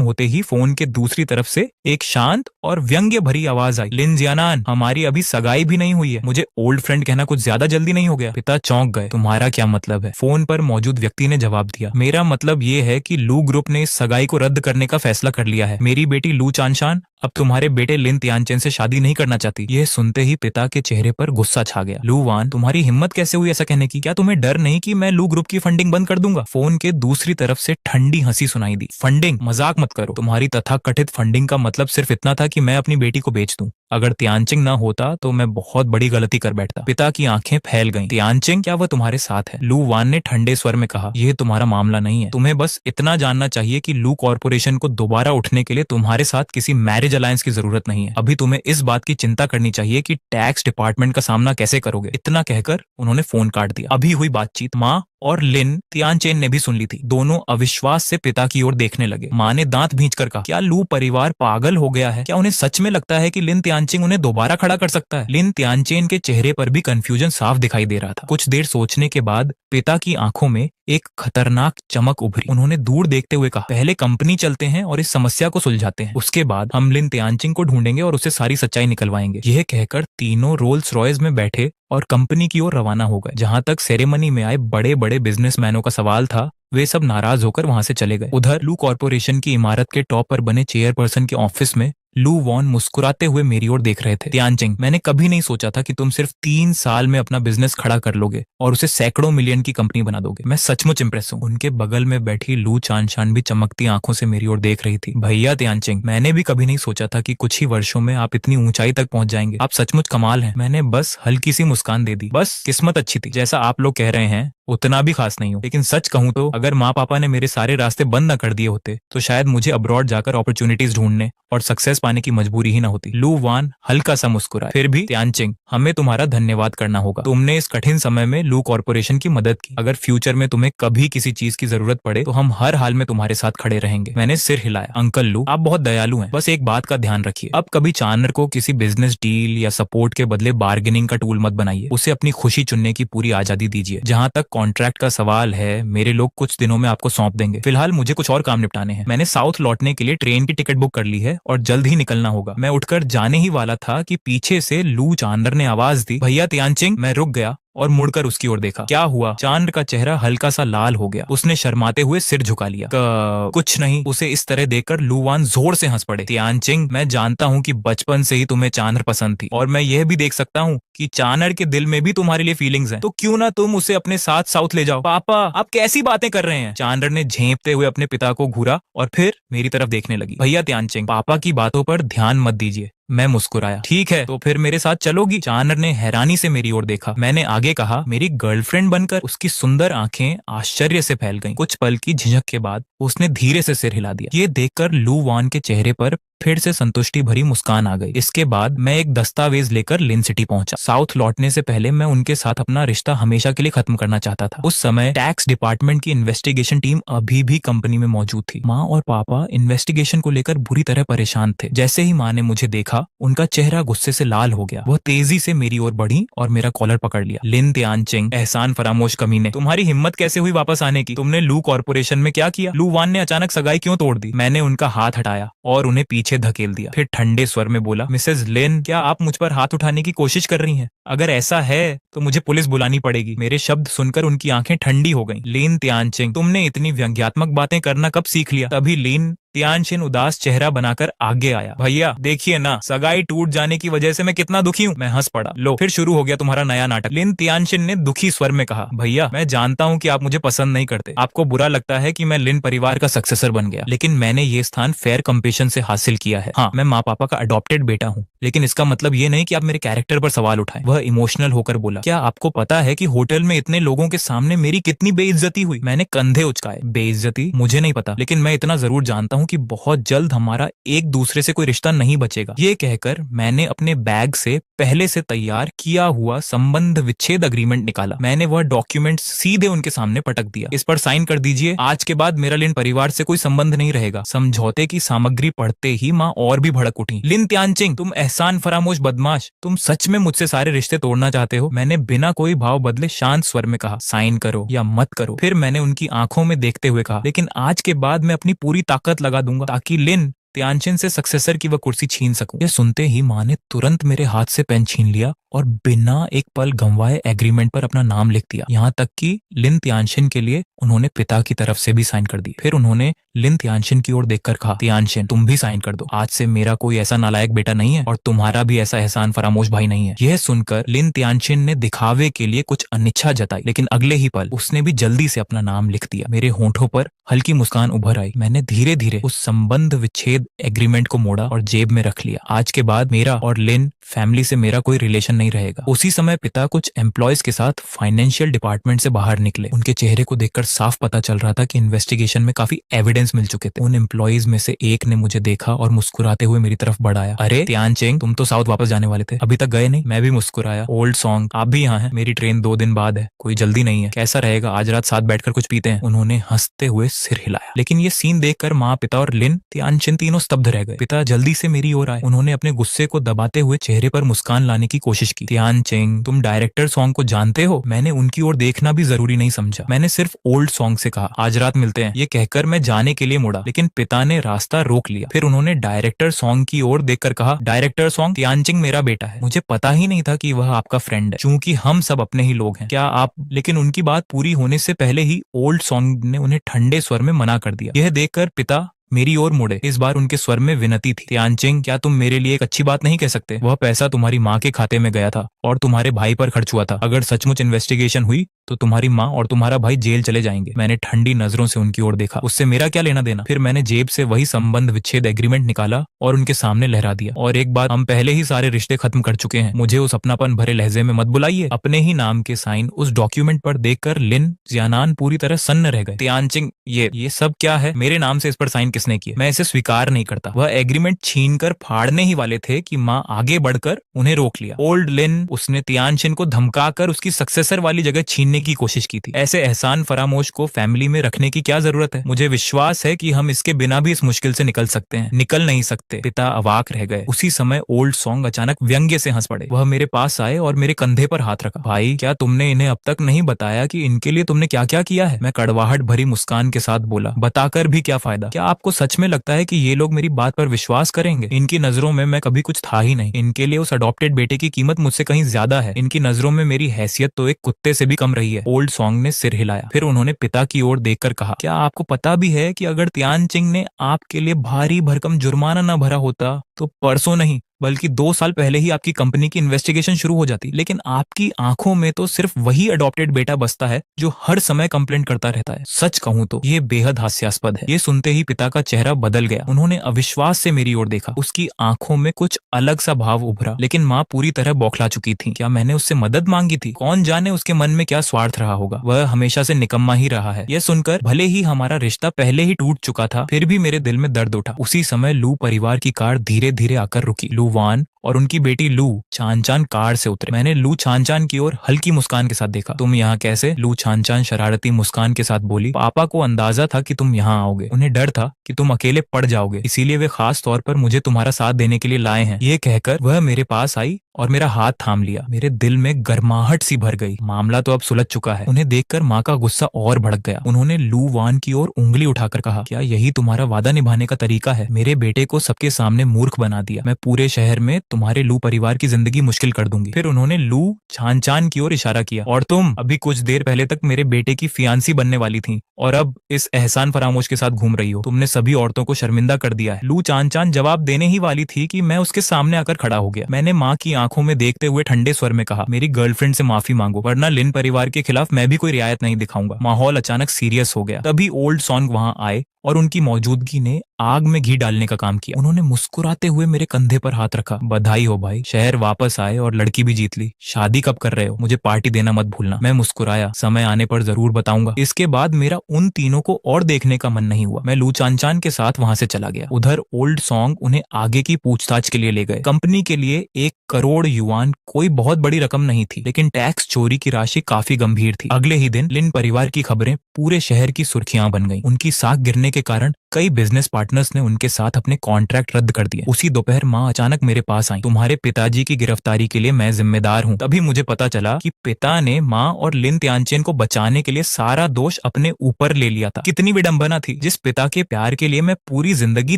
होते ही फोन के दूसरी तरफ से एक शांत और व्यंग्य भरी आवाज आई, लिन जियानान, हमारी अभी सगाई भी नहीं हुई है। मुझे ओल्ड फ्रेंड कहना कुछ ज्यादा जल्दी नहीं हो गया? पिता चौंक गए। तुम्हारा क्या मतलब है? फोन पर मौजूद व्यक्ति ने जवाब दिया, मेरा मतलब ये है कि लू ग्रुप ने इस सगाई को रद्द करने का फैसला कर लिया है। मेरी बेटी लू चानशान अब तुम्हारे बेटे लिन तियानचेन से शादी नहीं करना चाहती। यह सुनते ही पिता के चेहरे पर गुस्सा छा गया। लू वान, तुम्हारी हिम्मत कैसे हुई ऐसा कहने की? क्या तुम्हें डर नहीं कि मैं लू ग्रुप की फंडिंग बंद कर दूंगा? फोन के दूसरी तरफ से ठंडी हंसी सुनाई दी। फंडिंग? मजाक मत करो। तुम्हारी तथाकथित फंडिंग का मतलब सिर्फ इतना था कि मैं अपनी बेटी को बेच दूं। अगर तियानचिंग ना होता तो मैं बहुत बड़ी गलती कर बैठता। पिता की आंखें फैल गईं। तियानचिंग, क्या वह तुम्हारे साथ है? लू वान ने ठंडे स्वर में कहा, यह तुम्हारा मामला नहीं है। तुम्हें बस इतना जानना चाहिए कि लू कॉर्पोरेशन को दोबारा उठने के लिए तुम्हारे साथ किसी मैरिज अलायंस की जरूरत नहीं है। अभी तुम्हें इस बात की चिंता करनी चाहिए कि टैक्स डिपार्टमेंट का सामना कैसे करोगे। इतना कहकर उन्होंने फोन काट दिया। अभी हुई बातचीत माँ और लिन तियानचेन ने भी सुन ली थी। दोनों अविश्वास से पिता की ओर देखने लगे। माँ ने दांत भींचकर कहा, क्या लू परिवार पागल हो गया है? क्या उन्हें सच में लगता है कि लिन तियानचिंग उन्हें दोबारा खड़ा कर सकता है? लिन तियानचेन के चेहरे पर भी कंफ्यूजन साफ दिखाई दे रहा था। कुछ देर सोचने के बाद पिता की आंखों में एक खतरनाक चमक उभरी। उन्होंने दूर देखते हुए कहा, पहले कंपनी चलते हैं और इस समस्या को सुलझाते हैं, उसके बाद हम लिन तियानचिंग को ढूंढेंगे और उसे सारी सच्चाई निकलवाएंगे। यह कहकर तीनों रोल्स रॉयस में बैठे और कंपनी की ओर रवाना हो गए। जहां तक सेरेमनी में आए बड़े बड़े बिजनेसमैनों का सवाल था, वे सब नाराज होकर वहां से चले गए। उधर लू कॉर्पोरेशन की इमारत के टॉप पर बने चेयरपर्सन के ऑफिस में लू वॉन मुस्कुराते हुए मेरी ओर देख रहे थे। तियानचिंग, मैंने कभी नहीं सोचा था कि तुम सिर्फ 3 साल में अपना बिजनेस खड़ा कर लोगे और उसे सैकड़ों मिलियन की कंपनी बना दोगे। मैं सचमुच इंप्रेस हूँ। उनके बगल में बैठी लू चानशान भी चमकती आंखों से मेरी ओर देख रही थी। भैया तियानचिंग, मैंने भी कभी नहीं सोचा था कि कुछ ही वर्षों में आप इतनी ऊंचाई तक पहुंच जाएंगे। आप सचमुच कमाल हैं। मैंने बस हल्की सी मुस्कान दे दी। बस किस्मत अच्छी थी। जैसा आप लोग कह रहे हैं उतना भी खास नहीं हो, लेकिन सच कहूं तो अगर माँ पापा ने मेरे सारे रास्ते बंद न कर दिए होते तो शायद मुझे अब्रॉड जाकर अपॉर्चुनिटीज ढूंढने और सक्सेस पाने की मजबूरी ही न होती। लू वान हल्का सा मुस्कुराया। फिर भी तियानचिंग, हमें तुम्हारा धन्यवाद करना होगा। तुमने इस कठिन समय में लू कॉर्पोरेशन की मदद की। अगर फ्यूचर में तुम्हें कभी किसी चीज की जरूरत पड़े तो हम हर हाल में तुम्हारे साथ खड़े रहेंगे। मैंने सिर हिलाया। अंकल लू, आप बहुत दयालु हैं। बस एक बात का ध्यान रखिए, अब कभी चानर को किसी बिजनेस डील या सपोर्ट के बदले बार्गेनिंग का टूल मत बनाइए। उसे अपनी खुशी चुनने की पूरी आजादी दीजिए। जहां तक कॉन्ट्रैक्ट का सवाल है, मेरे लोग कुछ दिनों में आपको सौंप देंगे। फिलहाल मुझे कुछ और काम निपटाने हैं। मैंने साउथ लौटने के लिए ट्रेन की टिकट बुक कर ली है और जल्द ही निकलना होगा। मैं उठकर जाने ही वाला था कि पीछे से लू चांदर ने आवाज दी, भैया तियानचिंग। मैं रुक गया और मुड़कर उसकी ओर देखा। क्या हुआ? चांद का चेहरा हल्का सा लाल हो गया। उसने शर्माते हुए सिर झुका लिया। कुछ नहीं। उसे इस तरह देखकर लू वान जोर से हंस पड़े। तियानचिंग, मैं जानता हूँ कि बचपन से ही तुम्हें चांदर पसंद थी और मैं यह भी देख सकता हूँ कि चानर के दिल में भी तुम्हारे लिए फीलिंग्स हैं। तो क्यों ना तुम उसे अपने साथ साउथ ले जाओ। पापा, आप कैसी बातें कर रहे हैं? चांदर ने झेंपते हुए अपने पिता को घूरा और फिर मेरी तरफ देखने लगी। भैया तियानचिंग, पापा की बातों पर ध्यान मत दीजिए। मैं मुस्कुराया। ठीक है, तो फिर मेरे साथ चलोगी? चानर ने हैरानी से मेरी ओर देखा। मैंने आगे कहा, मेरी गर्लफ्रेंड बनकर? उसकी सुंदर आंखें आश्चर्य से फैल गईं। कुछ पल की झिझक के बाद उसने धीरे से सिर हिला दिया। ये देखकर लू वान के चेहरे पर फिर से संतुष्टि भरी मुस्कान आ गई। इसके बाद मैं एक दस्तावेज लेकर लिन सिटी पहुंचा। साउथ लौटने से पहले मैं उनके साथ अपना रिश्ता हमेशा के लिए खत्म करना चाहता था। उस समय टैक्स डिपार्टमेंट की इन्वेस्टिगेशन टीम अभी भी कंपनी में मौजूद थी। माँ और पापा इन्वेस्टिगेशन को लेकर बुरी तरह परेशान थे। जैसे ही माँ ने मुझे देखा, उनका चेहरा गुस्से से लाल हो गया। वह तेजी से मेरी ओर बढ़ी और मेरा कॉलर पकड़ लिया। लिन तियानचिंग, एहसान फरामोश कमीने, तुम्हारी हिम्मत कैसे हुई वापस आने की? तुमने लू कॉर्पोरेशन में क्या किया? लू वान ने अचानक सगाई क्यों तोड़ दी? मैंने उनका हाथ हटाया और उन्हें पीछे धकेल दिया। फिर ठंडे स्वर में बोला, मिसेज लिन, क्या आप मुझ पर हाथ उठाने की कोशिश कर रही हैं? अगर ऐसा है तो मुझे पुलिस बुलानी पड़ेगी। मेरे शब्द सुनकर उनकी आंखें ठंडी हो गईं। लिन तियानचिंग, तुमने इतनी व्यंग्यात्मक बातें करना कब सीख लिया? तभी लिन तियानशिन उदास चेहरा बनाकर आगे आया। भैया देखिए ना, सगाई टूट जाने की वजह से मैं कितना दुखी हूँ। मैं हंस पड़ा। लो फिर शुरू हो गया तुम्हारा नया नाटक। लिन तियानशिन ने दुखी स्वर में कहा, भैया मैं जानता हूँ कि आप मुझे पसंद नहीं करते, आपको बुरा लगता है कि मैं लिन परिवार का सक्सेसर बन गया, लेकिन मैंने ये स्थान फेयर कंपटीशन से हासिल किया है। हाँ, मैं माँ पापा का अडॉप्टेड बेटा हूँ, लेकिन इसका मतलब ये नहीं कि आप मेरे कैरेक्टर पर सवाल उठाएं। वह इमोशनल होकर बोला, क्या आपको पता है कि होटल में इतने लोगों के सामने मेरी कितनी बेइज्जती हुई? मैंने कंधे उचकाए। बेइज्जती? मुझे नहीं पता, लेकिन मैं इतना जरूर जानता हूँ कि बहुत जल्द हमारा एक दूसरे से कोई रिश्ता नहीं बचेगा। ये कहकर मैंने अपने बैग से पहले से तैयार किया हुआ संबंध विच्छेद अग्रीमेंट निकाला। मैंने वह डॉक्यूमेंट सीधे उनके सामने पटक दिया। इस पर साइन कर दीजिए, आज के बाद मेरा लिन परिवार से कोई संबंध नहीं रहेगा। समझौते की सामग्री पढ़ते ही माँ और भी भड़क उठी। लिन तियानचिंग, तुम एहसान फरामोश बदमाश, तुम सच में मुझसे सारे रिश्ते तोड़ना चाहते हो? मैंने बिना कोई भाव बदले शांत स्वर में कहा, साइन करो या मत करो। फिर मैंने उनकी आंखों में देखते हुए कहा, लेकिन आज के बाद मैं अपनी पूरी ताकत लगा दूंगा ताकि लिन तियानचिन से सक्सेसर की वह कुर्सी छीन सकूं। यह सुनते ही माँ ने तुरंत मेरे हाथ से पेन छीन लिया और बिना एक पल गंवाए एग्रीमेंट पर अपना नाम लिख दिया। यहाँ तक कि लिन तियानशिन के लिए उन्होंने पिता की तरफ से भी साइन कर दी। फिर उन्होंने लिन तियानशिन की ओर देखकर कहा, तियानशिन तुम भी साइन कर दो, आज से मेरा कोई ऐसा नालायक बेटा नहीं है और तुम्हारा भी ऐसा एहसान फरामोश भाई नहीं है। यह सुनकर लिन तियानशिन ने दिखावे के लिए कुछ अनिच्छा जताई, लेकिन अगले ही पल उसने भी जल्दी से अपना नाम लिख दिया। मेरे होंठों पर हल्की मुस्कान उभर आई। मैंने धीरे धीरे उस संबंध विच्छेद एग्रीमेंट को मोड़ा और जेब में रख लिया। आज के बाद मेरा और लिन फैमिली से मेरा कोई रिलेशन नहीं रहेगा। उसी समय पिता कुछ एम्प्लॉयज के साथ फाइनेंशियल डिपार्टमेंट से बाहर निकले। उनके चेहरे को देखकर साफ पता चल रहा था कि इन्वेस्टिगेशन में काफी एविडेंस मिल चुके थे। उन एम्प्लॉयज में से एक ने मुझे देखा और मुस्कुराते हुए मेरी तरफ बढ़ाया। अरे तियानचिंग, तुम तो साउथ वापस जाने वाले थे, अभी तक गए नहीं? मैं भी मुस्कुराया। ओल्ड सॉन्ग, आप भी यहाँ हैं? मेरी ट्रेन 2 दिन बाद है, कोई जल्दी नहीं है। कैसा रहेगा आज रात साथ बैठकर कुछ पीते हैं? उन्होंने हंसते हुए सिर हिलाया। लेकिन ये सीन देखकर माँ, पिता और लिन तियानचिन तीनों स्तब्ध रह गए। पिता जल्दी से मेरी ओर आए। उन्होंने अपने गुस्से को दबाते हुए चेहरे पर मुस्कान लाने की कोशिश की। तियानचिंग, तुम डायरेक्टर सॉन्ग को जानते हो? मैंने उनकी ओर देखना भी जरूरी नहीं समझा। मैंने सिर्फ ओल्ड सॉन्ग से कहा, आज रात मिलते हैं। ये कहकर मैं जाने के लिए मुड़ा, लेकिन पिता ने रास्ता रोक लिया। फिर उन्होंने डायरेक्टर सॉन्ग की ओर देखकर कहा, डायरेक्टर सॉन्ग, तियानचिंग मेरा बेटा है। मुझे पता ही नहीं था कि वह आपका फ्रेंड है, चूंकि हम सब अपने ही लोग हैं। क्या आप? लेकिन उनकी बात पूरी होने से पहले ही ओल्ड सॉन्ग ने उन्हें ठंडे स्वर में मना कर दिया। यह देखकर पिता मेरी ओर मुड़े। इस बार उनके स्वर में विनती थी। तियानचिंग, क्या तुम मेरे लिए एक अच्छी बात नहीं कह सकते? वह पैसा तुम्हारी माँ के खाते में गया था और तुम्हारे भाई पर खर्च हुआ था। अगर सचमुच इन्वेस्टिगेशन हुई तो तुम्हारी माँ और तुम्हारा भाई जेल चले जाएंगे। मैंने ठंडी नजरों से उनकी ओर देखा। उससे मेरा क्या लेना देना? फिर मैंने जेब से वही संबंध विच्छेद एग्रीमेंट निकाला और उनके सामने लहरा दिया। और एक बात, हम पहले ही सारे रिश्ते खत्म कर चुके हैं, मुझे उस अपनापन भरे लहजे में मत बुलाइए। अपने ही नाम के साइन उस डॉक्यूमेंट पर देखकर लिन जियानान पूरी तरह सन्न रह गए। तियानचिंग, ये सब क्या है? मेरे नाम से इस पर साइन किसने किए? मैं इसे स्वीकार नहीं करता। वह एग्रीमेंट छीनकर फाड़ने ही वाले थे कि माँ आगे बढ़कर उन्हें रोक लिया। ओल्ड लिन, उसने तियानचिन को धमकाकर उसकी सक्सेसर वाली जगह छीनने की कोशिश की थी। ऐसे एहसान फरामोश को फैमिली में रखने की क्या जरूरत है? मुझे विश्वास है कि हम इसके बिना भी इस मुश्किल से निकल सकते हैं। निकल नहीं सकते। पिता अवाक रह गए। उसी समय ओल्ड सॉन्ग अचानक व्यंग्य से हंस पड़े। वह मेरे पास आए और मेरे कंधे पर हाथ रखा। भाई, क्या तुमने इन्हें अब तक नहीं बताया कि इनके लिए तुमने क्या क्या किया है? मैं कड़वाहट भरी मुस्कान के साथ बोला, बताकर भी क्या फायदा? क्या आपको सच में लगता है कि ये लोग मेरी बात पर विश्वास करेंगे? इनकी नजरों में मैं कभी कुछ था ही नहीं। इनके लिए उस अडॉप्टेड बेटे की कीमत मुझसे कहीं ज्यादा है। इनकी नजरों में मेरी हैसियत तो एक कुत्ते से भी कम रही है। ओल्ड सॉन्ग ने सिर हिलाया। फिर उन्होंने पिता की ओर देखकर कहा, क्या आपको पता भी है कि अगर तियानचिंग ने आपके लिए भारी भरकम जुर्माना न भरा होता तो परसों नहीं बल्कि 2 साल पहले ही आपकी कंपनी की इन्वेस्टिगेशन शुरू हो जाती। लेकिन आपकी आंखों में तो सिर्फ वही अडॉप्टेड बेटा बसता है जो हर समय कंप्लेंट करता रहता है। सच कहूं तो ये बेहद हास्यास्पद है। ये सुनते ही पिता का चेहरा बदल गया। उन्होंने अविश्वास से मेरी ओर देखा। उसकी आंखों में कुछ अलग सा भाव उभरा। लेकिन माँ पूरी तरह बौखला चुकी थी। क्या मैंने उससे मदद मांगी थी? कौन जाने उसके मन में क्या स्वार्थ रहा होगा। वह हमेशा से निकम्मा ही रहा है। यह सुनकर भले ही हमारा रिश्ता पहले ही टूट चुका था, फिर भी मेरे दिल में दर्द उठा। उसी समय लू परिवार की कार धीरे धीरे आकर रुकी। लू वान और उनकी बेटी लू चान कार से उतरे। मैंने लू चान की ओर हल्की मुस्कान के साथ देखा। तुम यहाँ कैसे? लू चान शरारती मुस्कान के साथ बोली। पापा को अंदाजा था कि तुम यहाँ आओगे। उन्हें डर था कि तुम अकेले पड़ जाओगे, इसीलिए वे खास तौर पर मुझे तुम्हारा साथ देने के लिए लाए हैं। ये कहकर वह मेरे पास आई और मेरा हाथ थाम लिया। मेरे दिल में गर्माहट सी भर गई। मामला तो अब सुलझ चुका है। उन्हें देखकर माँ का गुस्सा और भड़क गया। उन्होंने लू वान की ओर उंगली उठाकर कहा, क्या यही तुम्हारा वादा निभाने का तरीका है? मेरे बेटे को सबके सामने मूर्ख बना दिया। मैं पूरे शहर में तुम्हारे लू परिवार की जिंदगी मुश्किल कर दूंगी। फिर उन्होंने लू छान चान की ओर इशारा किया, और तुम अभी कुछ देर पहले तक मेरे बेटे की फियांसी बनने वाली थी और अब इस एहसान फरामोश के साथ घूम रही हो। तुमने सभी औरतों को शर्मिंदा कर दिया है। लू चान चान जवाब देने ही वाली थी कि मैं उसके सामने आकर खड़ा हो गया। मैंने माँ की आंखों में देखते हुए ठंडे स्वर में कहा, मेरी गर्लफ्रेंड से माफी मांगो, वरना लिन परिवार के खिलाफ मैं भी कोई रियायत नहीं दिखाऊंगा। माहौल अचानक सीरियस हो गया। तभी ओल्ड सॉन्ग वहां आए और उनकी मौजूदगी ने आग में घी डालने का काम किया। उन्होंने मुस्कुराते हुए मेरे कंधे पर हाथ रखा। बधाई हो भाई, शहर वापस आए और लड़की भी जीत ली। शादी कब कर रहे हो? मुझे पार्टी देना मत भूलना। मैं मुस्कुराया, समय आने पर जरूर बताऊंगा। इसके बाद मेरा उन तीनों को और देखने का मन नहीं हुआ। मैं लू चान चान के साथ वहां से चला गया। उधर ओल्ड सॉन्ग उन्हें आगे की पूछताछ के लिए ले गए। कंपनी के लिए 1 करोड़ युआन कोई बहुत बड़ी रकम नहीं थी, लेकिन टैक्स चोरी की राशि काफी गंभीर थी। अगले ही दिन लिन परिवार की खबरें पूरे शहर की सुर्खियां बन गईं। उनकी साख गिरने के कारण कई बिजनेस पार्टनर्स ने उनके साथ अपने कॉन्ट्रैक्ट रद्द कर दिए। उसी दोपहर माँ अचानक मेरे पास आई। तुम्हारे पिताजी की गिरफ्तारी के लिए मैं जिम्मेदार हूँ। तभी मुझे पता चला कि पिता ने माँ और लिन त्यानचेन को बचाने के लिए सारा दोष अपने ऊपर ले लिया था। कितनी विडंबना थी। जिस पिता के प्यार के लिए मैं पूरी जिंदगी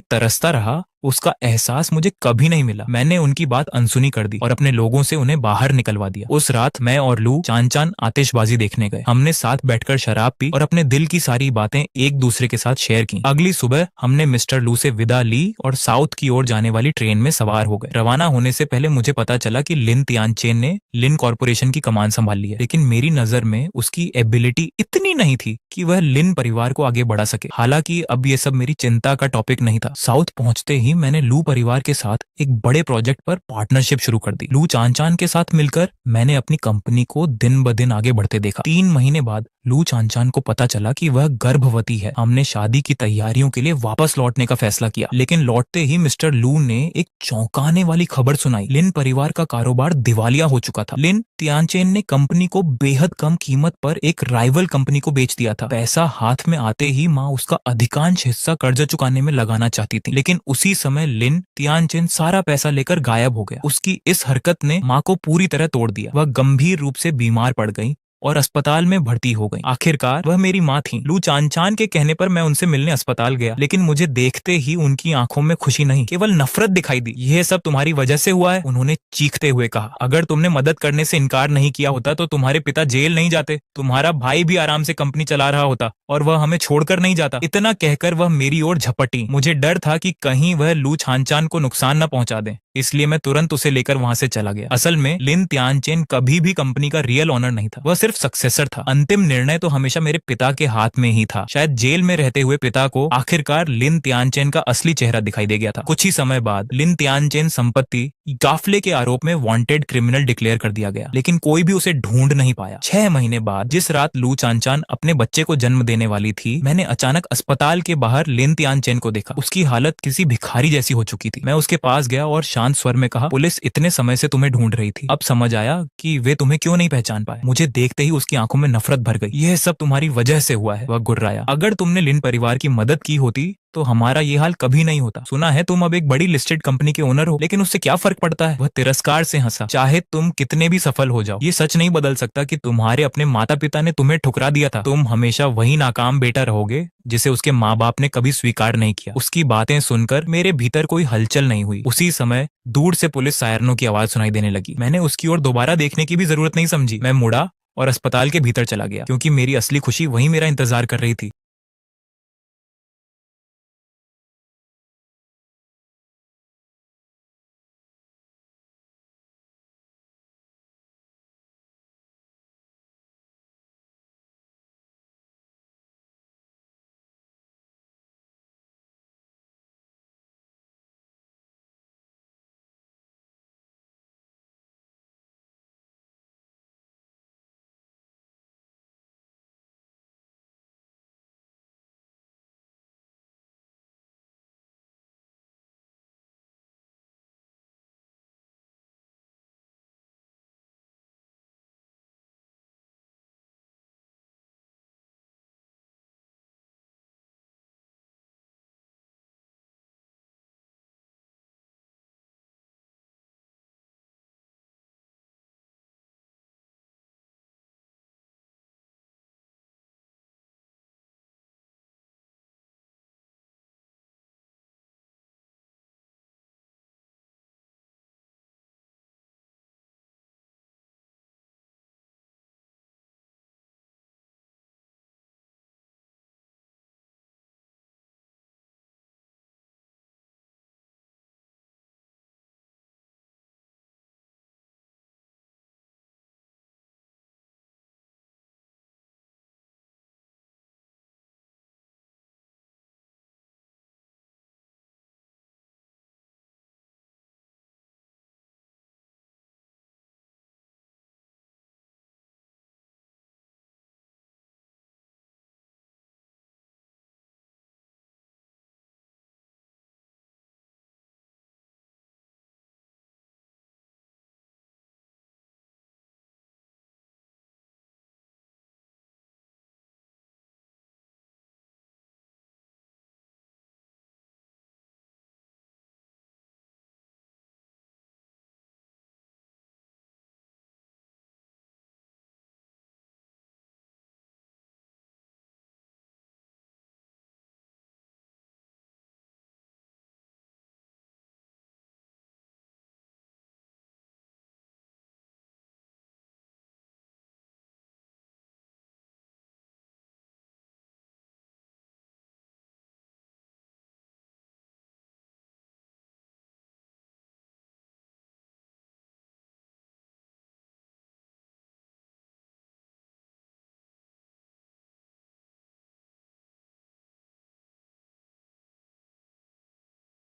तरसता रहा, उसका एहसास मुझे कभी नहीं मिला। मैंने उनकी बात अनसुनी कर दी और अपने लोगों से उन्हें बाहर निकलवा दिया। उस रात मैं और लू चान चान आतिशबाजी देखने गए। हमने साथ बैठकर शराब पी और अपने दिल की सारी बातें एक दूसरे के साथ शेयर की। अगली सुबह हमने मिस्टर लू से विदा ली और साउथ की ओर जाने वाली ट्रेन में सवार हो गए। रवाना होने से पहले मुझे पता चला कि लिन त्यानचेन ने लिन कॉर्पोरेशन की कमान संभाल ली है, लेकिन मेरी नजर में उसकी एबिलिटी इतनी नहीं थी कि वह लिन परिवार को आगे बढ़ा सके। हालांकि अब ये सब मेरी चिंता का टॉपिक नहीं था। साउथ पहुंचते ही मैंने लू परिवार के साथ एक बड़े प्रोजेक्ट पर पार्टनरशिप शुरू कर दी। लू चान चान के साथ मिलकर मैंने अपनी कंपनी को दिन ब दिन आगे बढ़ते देखा। 3 महीने बाद लू चान चान को पता चला कि वह गर्भवती है। हमने शादी की तैयारियों के लिए वापस लौटने का फैसला किया, लेकिन लौटते ही मिस्टर लू ने एक चौंकाने वाली खबर सुनाई। लिन परिवार का कारोबार दिवालिया हो चुका था। लिन त्यानचेन ने कंपनी को बेहद कम कीमत पर एक राइवल कंपनी को बेच दिया था। पैसा हाथ में आते ही माँ उसका अधिकांश हिस्सा कर्जा चुकाने में लगाना चाहती थी, लेकिन उसी समय लिन त्यानचेन सारा पैसा लेकर गायब हो गया। उसकी इस हरकत ने माँ को पूरी तरह तोड़ दिया। वह गंभीर रूप से बीमार पड़ गई और अस्पताल में भर्ती हो गई। आखिरकार वह मेरी माँ थी। लू चान चान के कहने पर मैं उनसे मिलने अस्पताल गया, लेकिन मुझे देखते ही उनकी आंखों में खुशी नहीं, केवल नफरत दिखाई दी। यह सब तुम्हारी वजह से हुआ है, उन्होंने चीखते हुए कहा। अगर तुमने मदद करने से इनकार नहीं किया होता तो तुम्हारे पिता जेल नहीं जाते, तुम्हारा भाई भी आराम से कंपनी चला रहा होता और वह हमें छोड़कर नहीं जाता। इतना कहकर वह मेरी ओर झपटी। मुझे डर था कि कहीं वह लू चान चान को नुकसान न पहुंचा दे, इसलिए मैं तुरंत उसे लेकर वहां से चला गया। असल में लिन त्यानचेन कभी भी कंपनी का रियल ओनर नहीं था, वह सिर्फ सक्सेसर था। अंतिम निर्णय तो हमेशा मेरे पिता के हाथ में ही था। शायद जेल में रहते हुए पिता को आखिरकार लिन त्यानचेन का असली चेहरा दिखाई दे गया था। कुछ ही समय बाद लिन त्यानचेन संपत्ति गाफले के आरोप में वांटेड क्रिमिनल डिक्लेयर कर दिया गया, लेकिन कोई भी उसे ढूंढ नहीं पाया। 6 महीने बाद जिस रात लू चान चान अपने बच्चे को जन्म देने वाली थी, मैंने अचानक अस्पताल के बाहर लिन त्यानचेन को देखा। उसकी हालत किसी भिखारी जैसी हो चुकी थी। मैं उसके पास गया और शांत स्वर में कहा, पुलिस इतने समय से तुम्हें ढूंढ रही थी। अब समझ आया कि वे तुम्हें क्यों नहीं पहचान पाए। मुझे देखते ही उसकी आंखों में नफरत भर गई। यह सब तुम्हारी वजह से हुआ है, वह गुर्राया। अगर तुमने लिन परिवार की मदद की होती तो हमारा ये हाल कभी नहीं होता। सुना है तुम अब एक बड़ी लिस्टेड कंपनी के ओनर हो, लेकिन उससे क्या फर्क पड़ता है? वह तिरस्कार से हंसा। चाहे तुम कितने भी सफल हो जाओ, ये सच नहीं बदल सकता कि तुम्हारे अपने माता पिता ने तुम्हें ठुकरा दिया था। तुम हमेशा वही नाकाम बेटा रहोगे जिसे उसके माँ बाप ने कभी स्वीकार नहीं किया। उसकी बातें सुनकर मेरे भीतर कोई हलचल नहीं हुई। उसी समय दूर से पुलिस सायरनों की आवाज सुनाई देने लगी। मैंने उसकी ओर दोबारा देखने की भी जरूरत नहीं समझी। मैं मुड़ा और अस्पताल के भीतर चला गया, क्योंकि मेरी असली खुशी वहीं मेरा इंतजार कर रही थी।